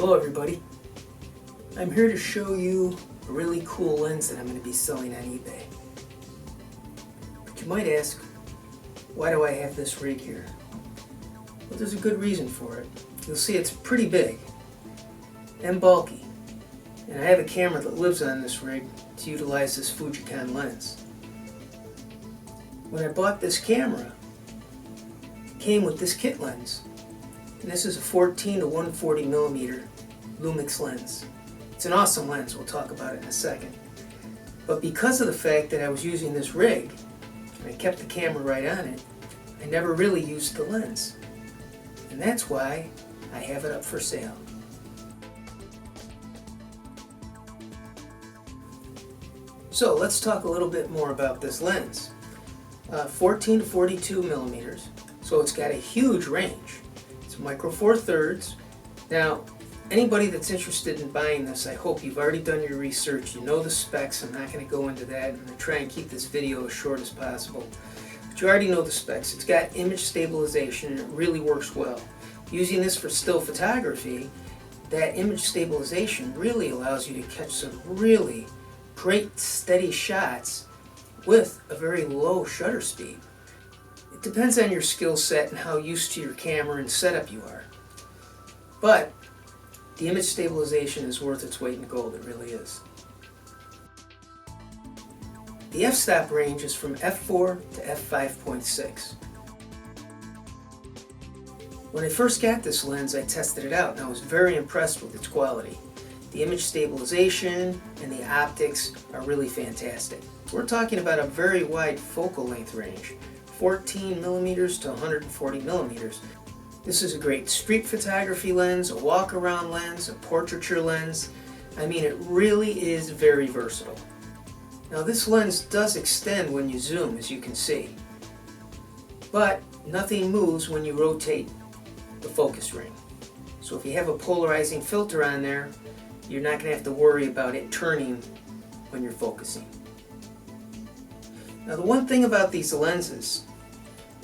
Hello everybody, I'm here to show you a really cool lens that I'm going to be selling on eBay. But you might ask, why do I have this rig here? Well, there's a good reason for it. You'll see it's pretty big and bulky, and I have a camera that lives on this rig to utilize this Fujicon lens. When I bought this camera, it came with this kit lens. And this is a 14-140mm Lumix lens. It's an awesome lens, we'll talk about it in a second. But because of the fact that I was using this rig, and I kept the camera right on it, I never really used the lens. And that's why I have it up for sale. So let's talk a little bit more about this lens. 14 to 42 millimeters, so it's got a huge range. It's micro four thirds. Now, anybody that's interested in buying this, I hope you've already done your research. You know the specs. I'm not going to go into that. I'm going to try and keep this video as short as possible. But you already know the specs. It's got image stabilization and it really works well. Using this for still photography, that image stabilization really allows you to catch some really great steady shots with a very low shutter speed. It depends on your skill set and how used to your camera and setup you are. But the image stabilization is worth its weight in gold, it really is. The f-stop range is from f4 to f5.6. When I first got this lens, I tested it out and I was very impressed with its quality. The image stabilization and the optics are really fantastic. We're talking about a very wide focal length range, 14 millimeters to 140 millimeters. This is a great street photography lens, a walk-around lens, a portraiture lens. I mean, it really is very versatile. Now this lens does extend when you zoom, as you can see, but nothing moves when you rotate the focus ring. So if you have a polarizing filter on there, you're not going to have to worry about it turning when you're focusing. Now the one thing about these lenses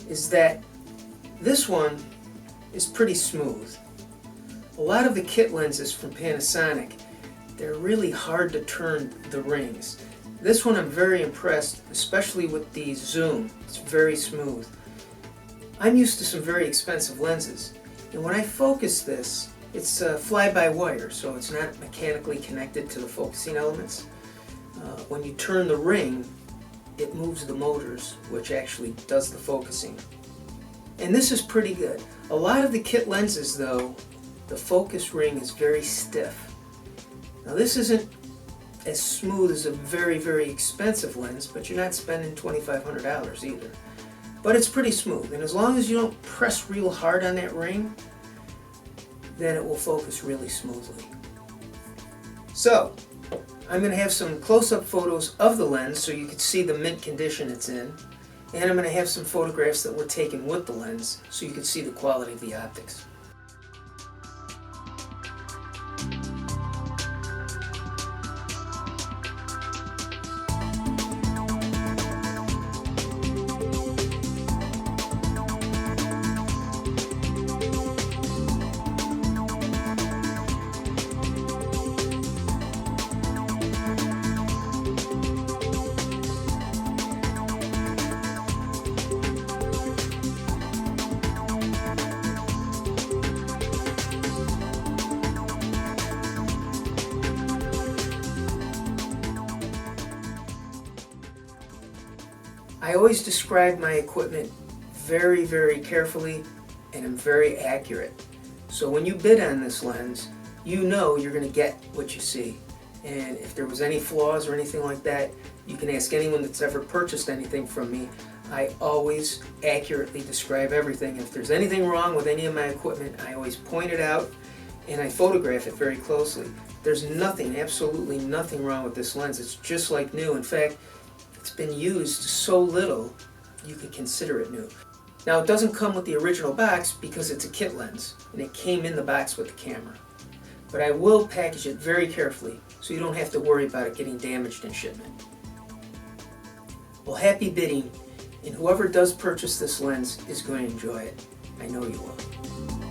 is that this one is pretty smooth. A lot of the kit lenses from Panasonic, they're really hard to turn the rings. This one I'm very impressed, especially with the zoom. It's very smooth. I'm used to some very expensive lenses, and when I focus this, it's fly-by-wire, so it's not mechanically connected to the focusing elements. When you turn the ring, it moves the motors, which actually does the focusing. And this is pretty good. A lot of the kit lenses, though, the focus ring is very stiff. Now this isn't as smooth as a very, very expensive lens, but you're not spending $2,500 either. But it's pretty smooth, and as long as you don't press real hard on that ring, then it will focus really smoothly. So, I'm going to have some close-up photos of the lens so you can see the mint condition it's in, and I'm going to have some photographs that were taken with the lens so you can see the quality of the optics. I always describe my equipment very, very carefully, and I'm very accurate. So when you bid on this lens, you know you're going to get what you see. And if there was any flaws or anything like that, you can ask anyone that's ever purchased anything from me. I always accurately describe everything. If there's anything wrong with any of my equipment, I always point it out and I photograph it very closely. There's nothing, absolutely nothing wrong with this lens. It's just like new. In fact, it's been used so little, you could consider it new. Now it doesn't come with the original box because it's a kit lens, and it came in the box with the camera. But I will package it very carefully so you don't have to worry about it getting damaged in shipment. Well, happy bidding, and whoever does purchase this lens is going to enjoy it. I know you will.